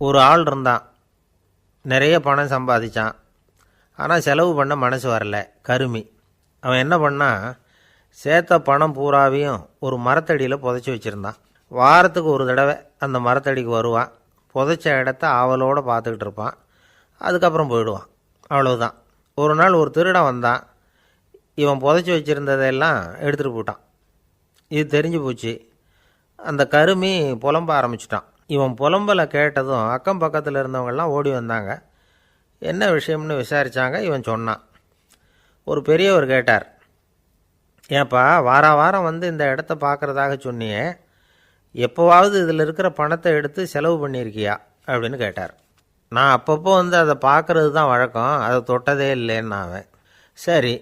ஒரு ஆள் இருந்தான், நிறைய பணம் சம்பாதிச்சான். ஆனால் செலவு பண்ண மனசு வரல, கருமி. அவன் என்ன பண்ணான், சேர்த்த பணம் பூராவையும் ஒரு மரத்தடியில் புதைச்சி வச்சுருந்தான். வாரத்துக்கு ஒரு தடவை அந்த மரத்தடிக்கு வருவான், புதைச்ச இடத்த ஆவலோடு பார்த்துக்கிட்டு இருப்பான், அதுக்கப்புறம் போயிடுவான். அவ்வளவுதான். ஒரு நாள் ஒரு திருடன் வந்தான், இவன் புதைச்சி வச்சுருந்ததெல்லாம் எடுத்துகிட்டு போட்டான். இது தெரிஞ்சு போச்சு. அந்த கருமி புலம்ப ஆரம்பிச்சிட்டான். இவன் புலம்பலை கேட்டதும் அக்கம் பக்கத்தில் இருந்தவங்கெல்லாம் ஓடி வந்தாங்க. என்ன விஷயம்னு விசாரித்தாங்க. இவன் சொன்னான். ஒரு பெரியவர் கேட்டார், ஏன்ப்பா வாரம் வந்து இந்த இடத்த பார்க்குறதாக சொன்னியே, எப்போவாவது இதில் இருக்கிற பணத்தை எடுத்து செலவு பண்ணியிருக்கியா அப்படின்னு கேட்டார். நான் அப்பப்போ வந்து அதை பார்க்குறது தான் வழக்கம், அதை தொட்டதே இல்லைன்னு அவன். சரி,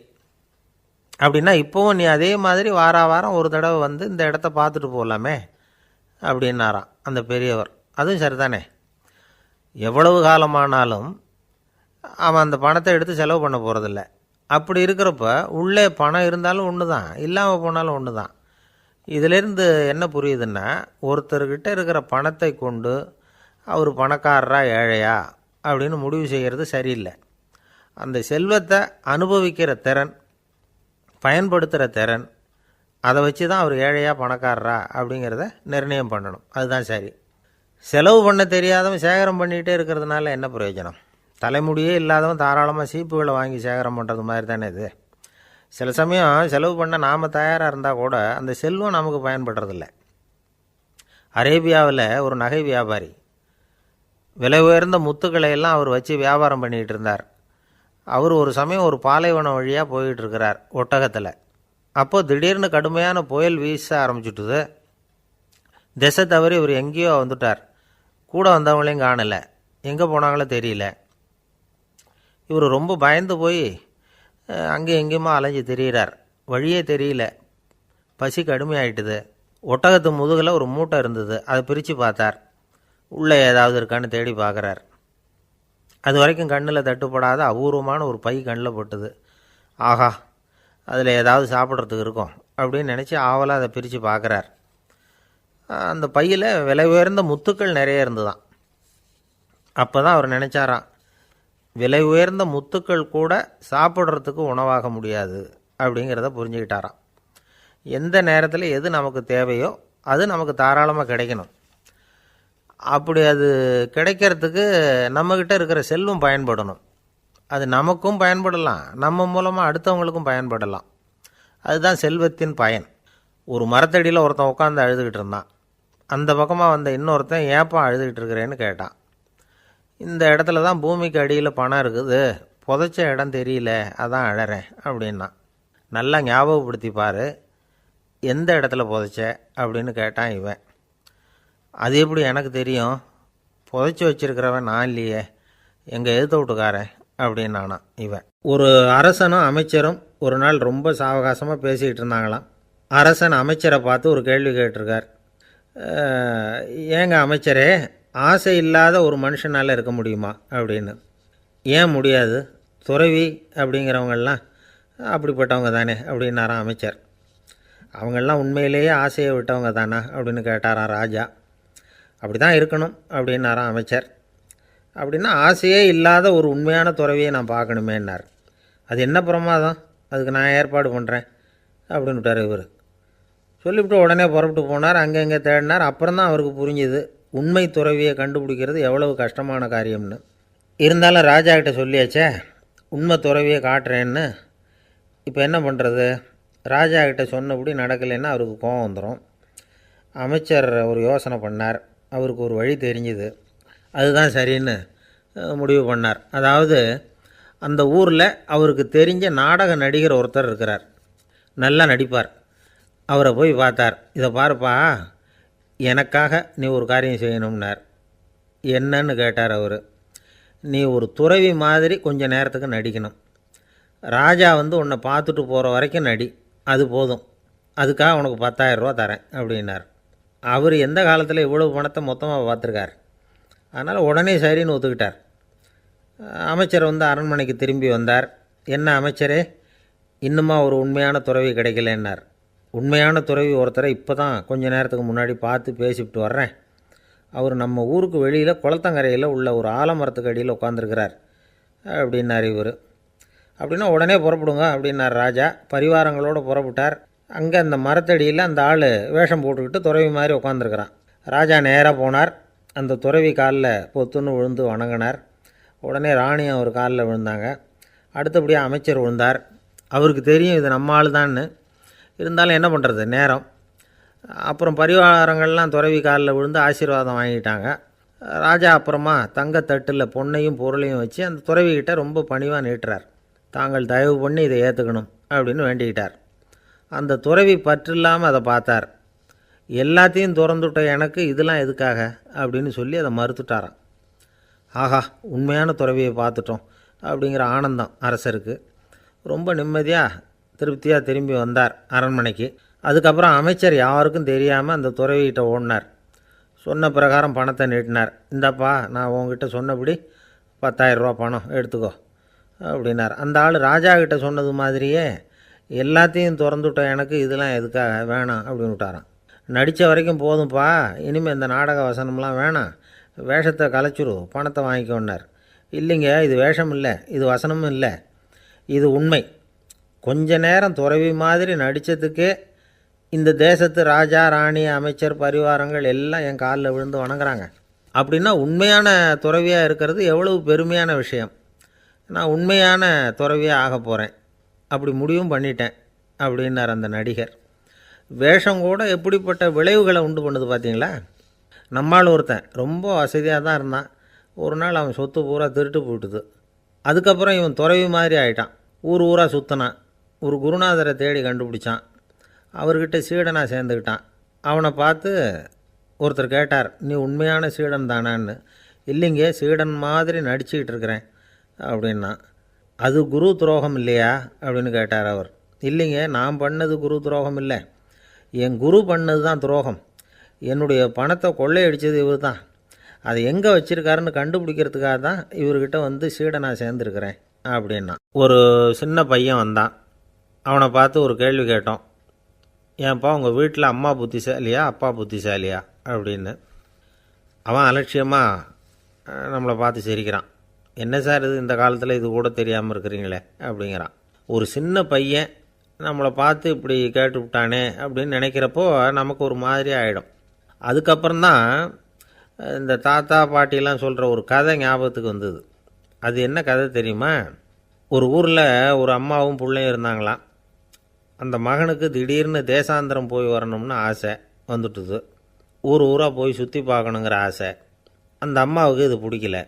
அப்படின்னா இப்போவும் நீ அதே மாதிரி வாரம் ஒரு தடவை வந்து இந்த இடத்த பார்த்துட்டு போகலாமே அப்படின்னாராம் அந்த பெரியவர். அதுவும் சரிதானே, எவ்வளவு காலமானாலும் அவன் அந்த பணத்தை எடுத்து செலவு பண்ண போகிறதில்ல. அப்படி இருக்கிறப்ப உள்ளே பணம் இருந்தாலும் ஒன்று தான், இல்லாமல் போனாலும் ஒன்று தான். இதிலேருந்து என்ன புரியுதுன்னா, ஒருத்தர்கிட்ட இருக்கிற பணத்தை கொண்டு அவர் பணக்காரரா ஏழையா அப்படின்னு முடிவு செய்கிறது சரியில்லை. அந்த செல்வத்தை அனுபவிக்கிற திறன், பயன்படுத்துகிற திறன், அதை வச்சு தான் அவர் ஏழையா பணக்காரரா அப்படிங்கிறத நிர்ணயம் பண்ணணும். அதுதான் சரி. செலவு பண்ண தெரியாதவன் சேகரம் பண்ணிகிட்டே இருக்கிறதுனால என்ன பிரயோஜனம்? தலைமுடியே இல்லாதவன் தாராளமாக சீப்புகளை வாங்கி சேகரம் பண்ணுறது மாதிரி தானே இது. சில சமயம் செலவு பண்ண நாம் தயாராக இருந்தால் கூட அந்த செல்வம் நமக்கு பயன்படுறதில்ல. அரேபியாவில் ஒரு நகை வியாபாரி விலை உயர்ந்த முத்துக்களை எல்லாம் அவர் வச்சு வியாபாரம் பண்ணிகிட்டு இருந்தார். அவர் ஒரு சமயம் ஒரு பாலைவனம் வழியாக போயிட்டு இருக்கிறார் ஒட்டகத்தில். அப்போது திடீர்னு கடுமையான புயல் வீச ஆரம்பிச்சுட்டுது. திசை தவறி இவர் எங்கேயோ வந்துட்டார். கூட வந்தவங்களையும் காணலை, எங்கே போனாங்களோ தெரியல. இவர் ரொம்ப பயந்து போய் அங்கேயும் எங்கேயுமா அலைஞ்சு திரியிறார். வழியே தெரியல, பசி கடுமையாயிட்டுது. ஒட்டகத்து முதுகில் ஒரு மூட்டை இருந்தது, அதை பிரித்து பார்த்தார். உள்ளே ஏதாவது இருக்கான்னு தேடி பார்க்குறார். அது வரைக்கும் கண்ணில் தட்டுப்படாத அபூர்வமான ஒரு பை கண்ணில் பட்டுது. ஆஹா, அதில் ஏதாவது சாப்பிட்றதுக்கு இருக்கும் அப்படின்னு நினச்சி ஆவலாக அதை பிரித்து பார்க்குறார். அந்த பையில் விலை உயர்ந்த முத்துக்கள் நிறைய இருந்துதான். அப்போ தான் அவர் நினச்சாராம், விலை உயர்ந்த முத்துக்கள் கூட சாப்பிட்றதுக்கு உணவாக முடியாது அப்படிங்கிறத புரிஞ்சுக்கிட்டாராம். எந்த நேரத்தில் எது நமக்கு தேவையோ அது நமக்கு தாராளமாக கிடைக்கணும். அப்படி அது கிடைக்கிறதுக்கு நம்மக்கிட்ட இருக்கிற செல்வம் பயன்படணும். அது நமக்கும் பயன்படலாம், நம்ம மூலமாக அடுத்தவங்களுக்கும் பயன்படலாம். அதுதான் செல்வத்தின் பயன். ஒரு மரத்தடியில் ஒருத்தன் உட்காந்து அழுதுகிட்டு இருந்தான். அந்த பக்கமாக வந்த இன்னொருத்தன் ஏப்பா அழுதுகிட்டு இருக்கிறேன்னு கேட்டான். இந்த இடத்துல தான் பூமிக்கு அடியில் பணம் இருக்குது, புதைச்ச இடம் தெரியல, அதான் அழறேன் அப்படின்னா. நல்லா ஞாபகப்படுத்தி பாரு, எந்த இடத்துல புதைச்ச அப்படின்னு கேட்டான் இவன். அது எப்படி எனக்கு தெரியும், புதைச்சி வச்சிருக்கிறவன் நான் இல்லையே, எங்கள் எதிர்த்த வீட்டுக்காரன் அப்படின்னானா இவன். ஒரு அரசனும் அமைச்சரும் ஒரு நாள் ரொம்ப சாவகாசமாக பேசிக்கிட்டு இருந்தாங்களாம். அரசன் அமைச்சரை பார்த்து ஒரு கேள்வி கேட்டிருக்கார். ஏங்க அமைச்சரே, ஆசை இல்லாத ஒரு மனுஷனால் இருக்க முடியுமா அப்படின்னு. ஏன் முடியாது, துறவி அப்படிங்கிறவங்கெல்லாம் அப்படிப்பட்டவங்க தானே அப்படின்னாராம் அமைச்சர். அவங்கெல்லாம் உண்மையிலேயே ஆசையை விட்டவங்க தானா அப்படின்னு கேட்டாராம் ராஜா. அப்படி தான் இருக்கணும் அப்படின்னாராம் அமைச்சர். அப்படின்னா ஆசையே இல்லாத ஒரு உண்மையான துறவியை நான் பார்க்கணுமேன்னார். அது என்ன பிரமாதம், அதுக்கு நான் ஏற்பாடு பண்ணுறேன் அப்படின்னு விட்டார் இவர். சொல்லிவிட்டு உடனே புறப்பட்டு போனார். அங்கே தேடினார். அப்புறம் தான் அவருக்கு புரிஞ்சுது உண்மை துறவியை கண்டுபிடிக்கிறது எவ்வளவு கஷ்டமான காரியம்னு. இருந்தாலும் ராஜா கிட்ட சொல்லியாச்சே, உண்மை துறவியை காட்டுறேன்னு. இப்போ என்ன பண்ணுறது? ராஜா கிட்ட சொன்னபடி நடக்கலைன்னா அவருக்கு கோபம் வந்துடும். அமைச்சர் ஒரு யோசனை பண்ணார். அவருக்கு ஒரு வழி தெரிஞ்சுது. அதுதான் சரின்னு முடிவு பண்ணார். அதாவது அந்த ஊரில் அவருக்கு தெரிஞ்ச நாடக நடிகர் ஒருத்தர் இருக்கிறார், நல்லா நடிப்பார். அவரை போய் பார்த்தார். இதை பாருப்பா, எனக்காக நீ ஒரு காரியம் செய்யணும்னார். என்னன்னு கேட்டார் அவர். நீ ஒரு துறவி மாதிரி கொஞ்சம் நேரத்துக்கு நடிக்கணும். ராஜா வந்து உன்னை பார்த்துட்டு போகிற வரைக்கும் நடி, அது போதும். அதுக்காக உனக்கு 10,000 ரூபா தரேன் அப்படின்னார். அவர் எந்த காலத்தில் இவ்வளவு பணத்தை மொத்தமாக பார்த்துருக்கார். அதனால் உடனே சரின்னு ஒத்துக்கிட்டார். அமைச்சர் வந்து அரண்மனைக்கு திரும்பி வந்தார். என்ன அமைச்சரே, இன்னுமா ஒரு உண்மையான துறவி கிடைக்கலன்னார். உண்மையான துறவி ஒருத்தரை இப்போ தான் கொஞ்ச நேரத்துக்கு முன்னாடி பார்த்து பேசிவிட்டு வர்றேன். அவர் நம்ம ஊருக்கு வெளியில் குளத்தங்கரையில் உள்ள ஒரு ஆலமரத்துக்கு அடியில் உட்காந்துருக்கிறார் அப்படின்னார் இவர். அப்படின்னா உடனே புறப்படுங்க அப்படின்னார் ராஜா. பரிவாரங்களோடு புறப்பட்டார். அங்கே அந்த மரத்தடியில் அந்த ஆள் வேஷம் போட்டுக்கிட்டு துறவி மாதிரி உட்காந்துருக்கிறான். ராஜா நேராக போனார். அந்த துறவி காலில் பொத்துன்னு விழுந்து வணங்கினார். உடனே ராணியும் அவர் காலில் விழுந்தாங்க. அடுத்தபடியாக அமைச்சர் விழுந்தார். அவருக்கு தெரியும் இது நம்ம ஆள் தான்னு. இருந்தாலும் என்ன பண்ணுறது, நேரம். அப்புறம் பரிவாரங்கள்லாம் துறவி காலில் விழுந்து ஆசீர்வாதம் வாங்கிட்டாங்க. ராஜா அப்புறமா தங்கத்தட்டில் பொன்னையும் பொருளையும் வச்சு அந்த துறவிக்கிட்ட ரொம்ப பணிவாக நீட்டுறார். தாங்கள் தயவு பண்ணி இதை ஏற்றுக்கணும் அப்படின்னு வேண்டிக்கிட்டார். அந்த துறவி பற்றில்லாமல் அதை பார்த்தார். எல்லாத்தையும் திறந்துவிட்ட எனக்கு இதெல்லாம் எதுக்காக அப்படின்னு சொல்லி அதை மறுத்துட்டாராம். ஆஹா, உண்மையான துறவியை பார்த்துட்டோம் அப்படிங்கிற ஆனந்தம் அரசருக்கு. ரொம்ப நிம்மதியாக திருப்தியாக திரும்பி வந்தார் அரண்மனைக்கு. அதுக்கப்புறம் அமைச்சர் யாருக்கும் தெரியாமல் அந்த துறவிகிட்ட ஓடினார். சொன்ன பிரகாரம் பணத்தை நீட்டினார். இந்தாப்பா, நான் உங்ககிட்ட சொன்னபடி 10,000 ரூபா பணம் எடுத்துக்கோ அப்படின்னார். அந்த ஆள் ராஜா கிட்ட சொன்னது மாதிரியே எல்லாத்தையும் திறந்துவிட்ட எனக்கு இதெல்லாம் எதுக்காக வேணாம் அப்படின்னு விட்டாரான். நடித்த வரைக்கும் போதும்ப்பா, இனிமேல் இந்த நாடக வசனம்லாம் வேணாம், வேஷத்தை கலைச்சிரு, பணத்தை வாங்கிக்கோன்னார். இல்லைங்க, இது வேஷம் இல்லை, இது வசனமும் இல்லை, இது உண்மை. கொஞ்ச நேரம் துறவி மாதிரி நடித்ததுக்கே இந்த தேசத்து ராஜா, ராணி, அமைச்சர், பரிவாரங்கள் எல்லாம் என் காலில் விழுந்து வணங்குறாங்க. அப்படின்னா உண்மையான துறவியாக இருக்கிறது எவ்வளவு பெருமையான விஷயம். நான் உண்மையான துறவியாக ஆக போகிறேன், அப்படி முடிவும் பண்ணிட்டேன் அப்படின்னார் அந்த நடிகர். வேஷம் கூட எப்படிப்பட்ட விளைவுகளை உண்டு பண்ணுது பார்த்தீங்களா. நம்மால் ஒருத்தன் ரொம்ப வசதியாக தான் இருந்தான். ஒரு நாள் அவன் சொத்து பூரா திருட்டு போயிட்டுது. அதுக்கப்புறம் இவன் துறவி மாதிரி ஆகிட்டான். ஊர் ஊராக சுற்றினான். ஒரு குருநாதரை தேடி கண்டுபிடிச்சான். அவர்கிட்ட சீடனாக சேர்ந்துக்கிட்டான். அவனை பார்த்து ஒருத்தர் கேட்டார், நீ உண்மையான சீடன் தானான்னு. இல்லைங்க, சீடன் மாதிரி நடிச்சுக்கிட்டு இருக்கிறேன் அப்படின்னா. அது குரு துரோகம் இல்லையா அப்படின்னு கேட்டார் அவர். இல்லைங்க, நான் பண்ணது குரு துரோகம் இல்லை, என் குரு பண்ணது தான் துரோகம். என்னுடைய பணத்தை கொள்ளையடித்தது இவர் தான். அதை எங்கே வச்சுருக்காருன்னு கண்டுபிடிக்கிறதுக்காக தான் இவர்கிட்ட வந்து சீடனாக சேர்ந்துருக்கிறேன் அப்படின்னா. ஒரு சின்ன பையன் வந்தான். அவனை பார்த்து ஒரு கேள்வி கேட்டோம். ஏன்ப்பா, உங்கள் வீட்டில் அம்மா புத்திசாலியா அப்பா புத்திசாலியா அப்படின்னு. அவன் அலட்சியமாக நம்மளை பார்த்து சிரிக்கிறான். என்ன சார் இது, இந்த காலத்தில் இது கூட தெரியாமல் இருக்கிறீங்களே அப்படிங்கிறான். ஒரு சின்ன பையன் நம்மளை பார்த்து இப்படி கேட்டுவிட்டானே அப்படின்னு நினைக்கிறப்போ நமக்கு ஒரு மாதிரி ஆகிடும். அதுக்கப்புறம்தான் இந்த தாத்தா பாட்டிலாம் சொல்கிற ஒரு கதை ஞாபகத்துக்கு வந்தது. அது என்ன கதை தெரியுமா? ஒரு ஊரில் ஒரு அம்மாவும் பிள்ளையும் இருந்தாங்களாம். அந்த மகனுக்கு திடீர்னு தேசாந்திரம் போய் வரணும்னு ஆசை வந்துட்டுது. ஊர் ஊராக போய் சுற்றி பார்க்கணுங்கிற ஆசை. அந்த அம்மாவுக்கு இது பிடிக்கல.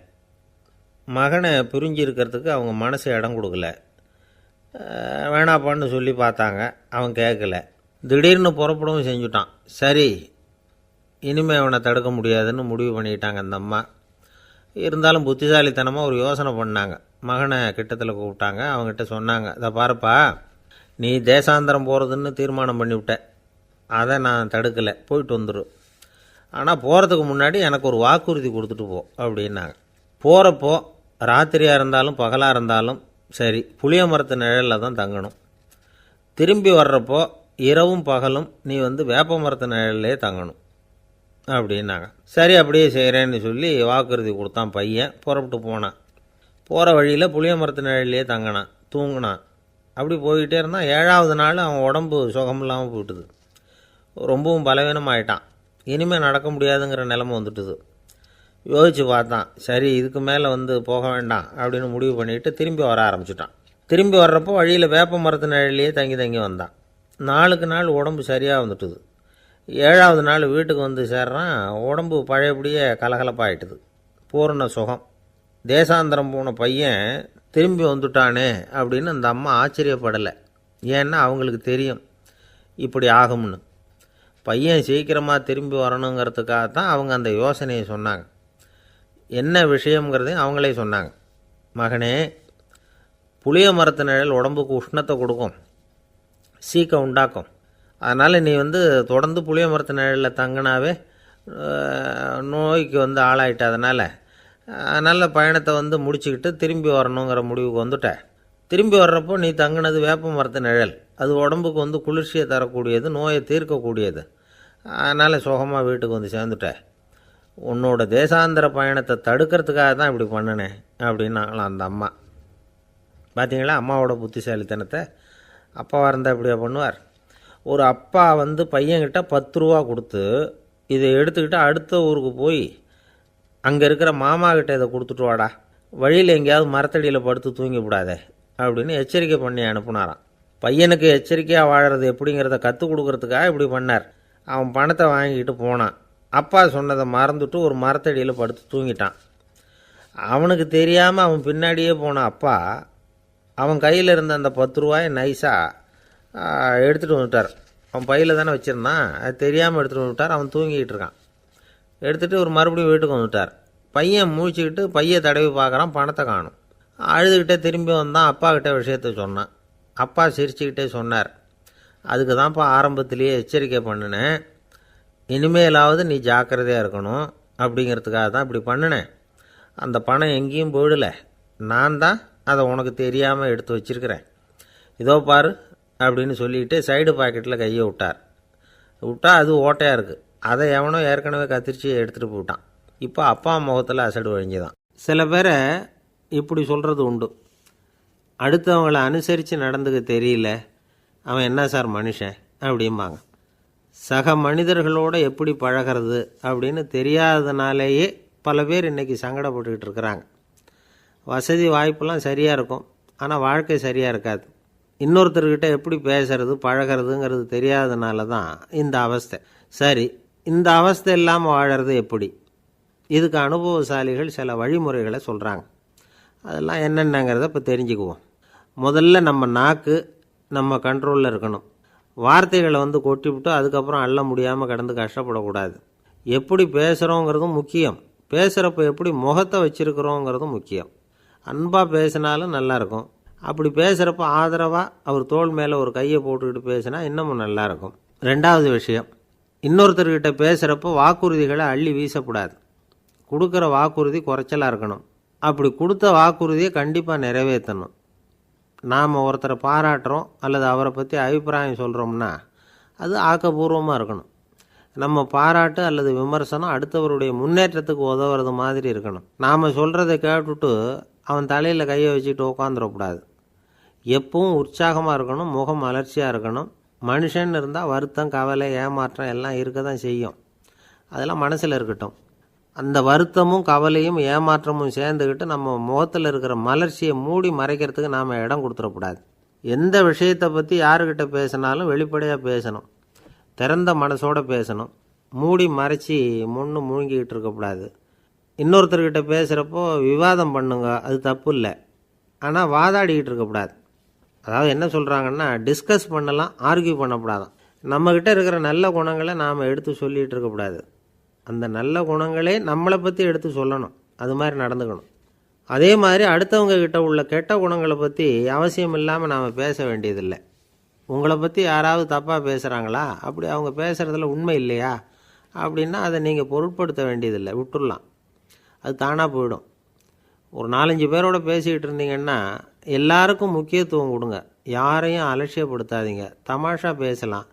மகனை பிரிஞ்சு இருக்கிறதுக்கு அவங்க மனசு இடம் கொடுக்கல. வேணாப்பான்னு சொல்லி பார்த்தாங்க, அவன் கேட்கல. திடீர்னு புறப்படவும் செஞ்சுட்டான். சரி, இனிமேல் அவனை தடுக்க முடியாதுன்னு முடிவு பண்ணிக்கிட்டாங்க அந்த அம்மா. இருந்தாலும் புத்திசாலித்தனமாக ஒரு யோசனை பண்ணாங்க. மகனை கிட்டத்தில் கூப்பிட்டாங்க. அவங்ககிட்ட சொன்னாங்க, இதை பாருப்பா, நீ தேசாந்திரம் போகிறதுன்னு தீர்மானம் பண்ணிவிட்ட, அதை நான் தடுக்கலை, போயிட்டு வந்துடும். ஆனால் போகிறதுக்கு முன்னாடி எனக்கு ஒரு வாக்குறுதி கொடுத்துட்டு போ அப்படின்னாங்க. போகிறப்போ ராத்திரியாக இருந்தாலும் பகலாக இருந்தாலும் சரி, புளிய மரத்து நிழலில் தான் தங்கணும். திரும்பி வர்றப்போ இரவும் பகலும் நீ வந்து வேப்ப மரத்து நிழல்லே தங்கணும் அப்படின்னாங்க. சரி, அப்படியே செய்கிறேன்னு சொல்லி வாக்குறுதி கொடுத்தான் பையன். புறப்பட்டு போனான். போகிற வழியில் புளிய மரத்து நிழல்லையே தங்கினான், தூங்கினான். அப்படி போய்கிட்டே இருந்தான். 7ஆவது நாள் அவன் உடம்பு சுகமில்லாமல் போயிட்டுது. ரொம்பவும் பலவீனமாயிட்டான். இனிமேல் நடக்க முடியாதுங்கிற நிலைமை வந்துட்டுது. யோசித்து பார்த்தான். சரி, இதுக்கு மேலே வந்து போக வேண்டாம் அப்படின்னு முடிவு பண்ணிவிட்டு திரும்பி வர ஆரம்பிச்சிட்டான். திரும்பி வர்றப்போ வழியில் வேப்ப மரத்து நிழல்லையே தங்கி வந்தான். நாளுக்கு நாள் உடம்பு சரியாக வந்துட்டுது. 7ஆவது நாள் வீட்டுக்கு வந்து சேர்றான். உடம்பு பழையபடியே கலகலப்பாயிட்டுது. பூரண சுகம். தேசாந்திரம் போன பையன் திரும்பி வந்துட்டானே அப்படின்னு அந்த அம்மா ஆச்சரியப்படலை. ஏன்னா அவங்களுக்கு தெரியும் இப்படி ஆகும்னு. பையன் சீக்கிரமாக திரும்பி வரணுங்கிறதுக்காக தான் அவங்க அந்த யோசனையை சொன்னாங்க. என்ன விஷயங்கிறதையும் அவங்களே சொன்னாங்க. மகனே, புளிய மரத்து நிழல் உடம்புக்கு உஷ்ணத்தை கொடுக்கும், சீக்கம் உண்டாக்கும். அதனால் நீ வந்து தொடர்ந்து புளிய மரத்து நிழலில் தங்கினாவே நோய்க்கு வந்து ஆளாயிட்ட. அதனால் பயணத்தை வந்து முடிச்சுக்கிட்டு திரும்பி வரணுங்கிற முடிவுக்கு வந்துட்ட. திரும்பி வர்றப்போ நீ தங்கினது வேப்ப மரத்து நிழல். அது உடம்புக்கு வந்து குளிர்ச்சியை தரக்கூடியது, நோயை தீர்க்கக்கூடியது. அதனால் சுகமாக வீட்டுக்கு வந்து சேர்ந்துட்ட. உன்னோட தேசாந்திர பயணத்தை தடுக்கிறதுக்காக தான் இப்படி பண்ணினேன் அப்படின்னாங்களாம் அந்த அம்மா. பார்த்தீங்களா அம்மாவோட புத்திசாலித்தனத்தை? அப்பாவாக இருந்தால் இப்படியா பண்ணுவார்? ஒரு அப்பா வந்து பையன்கிட்ட 10 ரூபா கொடுத்து இதை எடுத்துக்கிட்டு அடுத்த ஊருக்கு போய் அங்கே இருக்கிற மாமா கிட்ட இதை கொடுத்துட்டு வாடா, வழியில் எங்கேயாவது மரத்தடியில் படுத்து தூங்கி விடாதே அப்படின்னு எச்சரிக்கை பண்ணி அனுப்புனாராம். பையனுக்கு எச்சரிக்கையாக வாழறது எப்படிங்கிறத கற்றுக் கொடுக்கறதுக்காக இப்படி பண்ணார். அவன் பணத்தை வாங்கிட்டு போனான். அப்பா சொன்னதை மறந்துட்டு ஒரு மரத்தடியில் படுத்து தூங்கிட்டான். அவனுக்கு தெரியாமல் அவன் பின்னாடியே போன அப்பா அவன் கையில் இருந்த அந்த 10 ரூபாயை நைஸாக எடுத்துகிட்டு வந்துட்டார். அவன் பையில் தானே வச்சுருந்தான், அது தெரியாமல் எடுத்துகிட்டு வந்துட்டார். அவன் தூங்கிக்கிட்டு இருக்கான். எடுத்துகிட்டு ஒரு மறுபடியும் வீட்டுக்கு வந்துட்டார். பையன் முழிச்சுக்கிட்டு பையை தடவி பார்க்குறான், பணத்தை காணும். அழுதுகிட்டே திரும்பி வந்தான். அப்பா கிட்டே விஷயத்த சொன்னான். அப்பா சிரிச்சுக்கிட்டே சொன்னார், அதுக்கு தான்ப்பா ஆரம்பத்திலேயே எச்சரிக்கை பண்ணினேன், இனிமேலாவது நீ ஜாக்கிரதையாக இருக்கணும் அப்படிங்கிறதுக்காக தான் இப்படி பண்ணினேன். அந்த பணம் எங்கேயும் போயிடலை, நான் தான் அதை உனக்கு தெரியாமல் எடுத்து வச்சிருக்கிறேன், இதோ பாரு அப்படின்னு சொல்லிட்டு சைடு பாக்கெட்டில் கையை விட்டா அது ஓட்டையாக இருக்குது. அதை எவனோ ஏற்கனவே கத்திரிச்சு எடுத்துகிட்டு போயிட்டான். இப்போ அப்பா முகத்தில் அசடு வழிஞ்சுதான். சில பேரை இப்படி சொல்கிறது உண்டு, அடுத்தவங்களை அனுசரித்து நடந்துக்க தெரியல, அவன் என்ன சார் மனுஷன் அப்படிம்பாங்க. சக மனிதர்களோடு எப்படி பழகிறது அப்படின்னு தெரியாததுனாலேயே பல பேர் இன்றைக்கி சங்கடப்பட்டுக்கிட்டு இருக்கிறாங்க. வசதி வாய்ப்பெல்லாம் சரியாக இருக்கும், ஆனால் வாழ்க்கை சரியாக இருக்காது. இன்னொருத்தர்கிட்ட எப்படி பேசுறது பழகிறதுங்கிறது தெரியாததுனால தான் இந்த அவஸ்தை. சரி, இந்த அவஸ்தை இல்லாமல் வாழறது எப்படி? இதுக்கு அனுபவசாலிகள் சில வழிமுறைகளை சொல்கிறாங்க. அதெல்லாம் என்னென்னங்கிறத இப்போ தெரிஞ்சுக்குவோம். முதல்ல நம்ம நாக்கு நம்ம கண்ட்ரோலில் இருக்கணும். வார்த்தைகளை வந்து கொட்டிவிட்டு அதுக்கப்புறம் அள்ள முடியாமல் கடந்து கஷ்டப்படக்கூடாது. எப்படி பேசுகிறோங்கிறதும் முக்கியம், பேசுகிறப்ப எப்படி முகத்தை வச்சுருக்கிறோங்கிறதும் முக்கியம். அன்பாக பேசினாலும் நல்லாயிருக்கும். அப்படி பேசுகிறப்ப ஆதரவாக அவர் தோள் மேலே ஒரு கையை போட்டுக்கிட்டு பேசினா இன்னமும் நல்லாயிருக்கும். ரெண்டாவது விஷயம், இன்னொருத்தர்கிட்ட பேசுகிறப்போ வாக்குறுதிகளை அள்ளி வீசக்கூடாது. கொடுக்குற வாக்குறுதி குறைச்சலாக இருக்கணும். அப்படி கொடுத்த வாக்குறுதியை கண்டிப்பாக நிறைவேற்றணும். நாம் ஒருத்தரை பாராட்டுறோம் அல்லது அவரை பற்றி அபிப்பிராயம் சொல்கிறோம்னா அது ஆக்கப்பூர்வமாக இருக்கணும். நம்ம பாராட்டு அல்லது விமர்சனம் அடுத்தவருடைய முன்னேற்றத்துக்கு உதவுறது மாதிரி இருக்கணும். நாம் சொல்கிறத கேட்டுட்டு அவன் தலையில் கையை வச்சுட்டு உட்காந்துடக்கூடாது. எப்பவும் உற்சாகமாக இருக்கணும், முகம் மலர்ச்சியாக இருக்கணும். மனுஷன் இருந்தால் வருத்தம் கவலை ஏமாற்றம் எல்லாம் இருக்க தான் செய்யும், அதெல்லாம் மனசில் இருக்கட்டும். அந்த வருத்தமும் கவலையும் ஏமாற்றமும் சேர்ந்துக்கிட்டு நம்ம முகத்தில் இருக்கிற மலர்ச்சியை மூடி மறைக்கிறதுக்கு நாம் இடம் கொடுத்துடக்கூடாது. எந்த விஷயத்தை பற்றி யாருக்கிட்ட பேசினாலும் வெளிப்படையாக பேசணும், திறந்த மனசோடு பேசணும். மூடி மறைச்சி முழுங்கிக்கிட்டு இருக்கக்கூடாது. இன்னொருத்தர்கிட்ட பேசுகிறப்போ விவாதம் பண்ணுங்க, அது தப்பு இல்லை, ஆனால் வாதாடிக்கிட்டு இருக்கக்கூடாது. அதாவது என்ன சொல்கிறாங்கன்னா, டிஸ்கஸ் பண்ணலாம், ஆர்கியூ பண்ணக்கூடாதான். நம்மக்கிட்ட இருக்கிற நல்ல குணங்களை நாம் எடுத்து சொல்லிகிட்டு இருக்கக்கூடாது. அந்த நல்ல குணங்களே நம்மளை பற்றி எடுத்து சொல்லணும், அது மாதிரி நடந்துக்கணும். அதே மாதிரி அடுத்தவங்க கிட்ட உள்ள கெட்ட குணங்களை பற்றி அவசியம் இல்லாமல் நாம் பேச வேண்டியதில்லை. உங்களை பற்றி யாராவது தப்பாக பேசுகிறாங்களா, அப்படி அவங்க பேசுகிறதுல உண்மை இல்லையா அப்படின்னா அதை நீங்கள் பொருட்படுத்த வேண்டியதில்லை, விட்டுடலாம், அது தானாக போயிடும். ஒரு 4-5 பேரோட பேசிக்கிட்டு இருந்தீங்கன்னா எல்லாருக்கும் முக்கியத்துவம் கொடுங்க, யாரையும் அலட்சியப்படுத்தாதீங்க. தமாஷா பேசலாம்,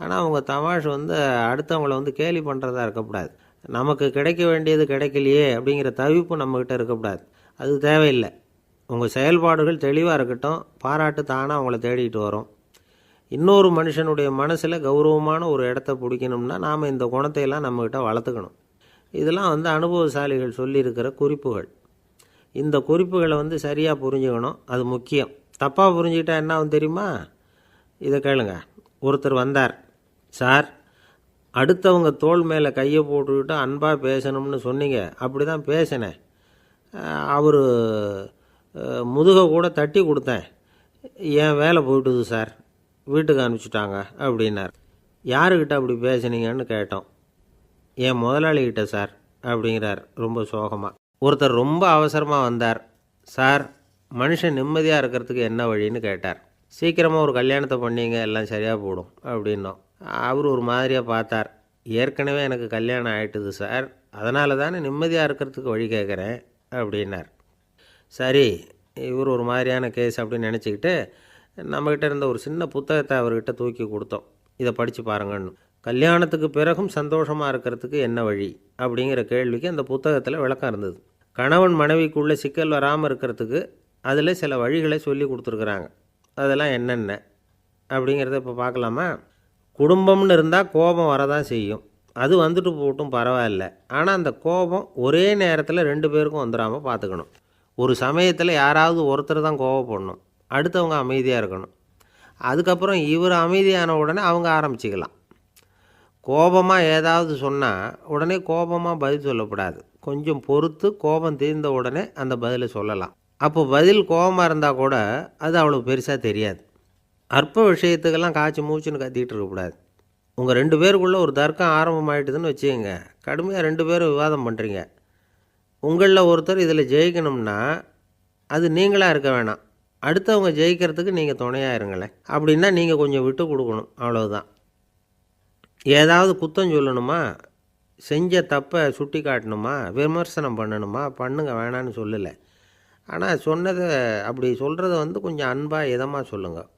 ஆனால் அவங்க தமாஷ் வந்து அடுத்தவங்களை வந்து கேலி பண்ணுறதா இருக்கக்கூடாது. நமக்கு கிடைக்க வேண்டியது கிடைக்கலையே அப்படிங்கிற தவிப்பு நம்மக்கிட்ட இருக்கக்கூடாது, அது தேவையில்லை. உங்கள் செயல்பாடுகள் தெளிவாக இருக்கட்டும், பாராட்டு தானாக அவங்கள தேடிட்டு வரும். இன்னொரு மனுஷனுடைய மனசில் கௌரவமான ஒரு இடத்த பிடிக்கணும்னா நாம் இந்த குணத்தையெல்லாம் நம்மக்கிட்ட வளர்த்துக்கணும். இதெல்லாம் வந்து அனுபவசாலிகள் சொல்லியிருக்கிற குறிப்புகள். இந்த குறிப்புகளை வந்து சரியாக புரிஞ்சுக்கணும், அது முக்கியம். தப்பாக புரிஞ்சுக்கிட்டா என்ன ஆகும் தெரியுமா? இதை கேளுங்க. ஒருத்தர் வந்தார், சார் அடுத்தவங்க தோள் மேலே கையை போட்டுக்கிட்டு அன்பாக பேசணும்னு சொன்னீங்க, அப்படி தான் பேசினேன், அவர் முதுகை கூட தட்டி கொடுத்தேன், என் வேலை போயிட்டுது சார், வீட்டுக்கு அனுப்பிச்சிட்டாங்க அப்படின்னார். யாருக்கிட்ட அப்படி பேசுனீங்கன்னு கேட்டோம். என் முதலாளிகிட்ட சார் அப்படிங்கிறார் ரொம்ப சோகமாக. ஒருத்தர் ரொம்ப அவசரமாக வந்தார், சார் மனுஷன் நிம்மதியாக இருக்கிறதுக்கு என்ன வழின்னு கேட்டார். சீக்கிரமாக ஒரு கல்யாணத்தை பண்ணிங்க, எல்லாம் சரியாக போடும் அப்படின்னோம். அவர் ஒரு மாதிரியாக பார்த்தார். ஏற்கனவே எனக்கு கல்யாணம் ஆகிட்டுது சார், அதனால தானே நிம்மதியாக இருக்கிறதுக்கு வழி கேட்குறேன் அப்படின்னார். சரி, இவர் ஒரு மாதிரியான கேஸ் அப்படின்னு நினச்சிக்கிட்டு நம்மக்கிட்ட இருந்த ஒரு சின்ன புத்தகத்தை அவர்கிட்ட தூக்கி கொடுத்தோம், இதை படித்து பாருங்கன்னு. கல்யாணத்துக்கு பிறகும் சந்தோஷமாக இருக்கிறதுக்கு என்ன வழி அப்படிங்கிற கேள்விக்கு அந்த புத்தகத்தில் விளக்கம் இருந்தது. கணவன் மனைவிக்குள்ளே சிக்கல் வராமல் இருக்கிறதுக்கு அதில் சில வழிகளை சொல்லி கொடுத்துருக்குறாங்க. அதெல்லாம் என்னென்ன அப்படிங்கிறத இப்போ பார்க்கலாமா? குடும்பம்னு இருந்தால் கோபம் வரதான் செய்யும். அது வந்துட்டு போட்டும் பரவாயில்ல. ஆனால் அந்த கோபம் ஒரே நேரத்தில் 2 பேருக்கும் வந்துடாமல் பார்த்துக்கணும். ஒரு சமயத்தில் யாராவது ஒருத்தர் தான் கோபப்படணும், அடுத்தவங்க அமைதியாக இருக்கணும். அதுக்கப்புறம் இவர் அமைதியான உடனே அவங்க ஆரம்பிச்சிக்கலாம். கோபமாக ஏதாவது சொன்னால் உடனே கோபமாக பதில் சொல்லக்கூடாது. கொஞ்சம் பொறுத்து கோபம் தீர்ந்த உடனே அந்த பதிலை சொல்லலாம். அப்போ பதில் கோபமாக இருந்தால் கூட அது அவ்வளோ பெருசாக தெரியாது. அற்ப விஷயத்துக்கெல்லாம் காய்ச்சி மூச்சுன்னு கத்திகிட்டு இருக்கக்கூடாது. உங்கள் 2 பேருக்குள்ளே ஒரு தர்க்கம் ஆரம்பமாயிட்டுதுன்னு வச்சுக்கோங்க. கடுமையாக 2 பேரும் விவாதம் பண்ணுறீங்க. உங்களில் ஒருத்தர் இதில் ஜெயிக்கணும்னா அது நீங்களாக இருக்க வேணாம், அடுத்தவங்க ஜெயிக்கிறதுக்கு நீங்கள் துணையாக இருங்களேன். அப்படின்னா நீங்கள் கொஞ்சம் விட்டு கொடுக்கணும், அவ்வளவுதான். ஏதாவது குத்தம் சொல்லணுமா, செஞ்ச தப்பை சுட்டி காட்டணுமா, விமர்சனம் பண்ணணுமா, பண்ணுங்க, வேணான்னு சொல்லலை. ஆனால் சொன்னதை அப்படி சொல்கிறத கொஞ்சம் அன்பாக இதமாக சொல்லுங்கள்.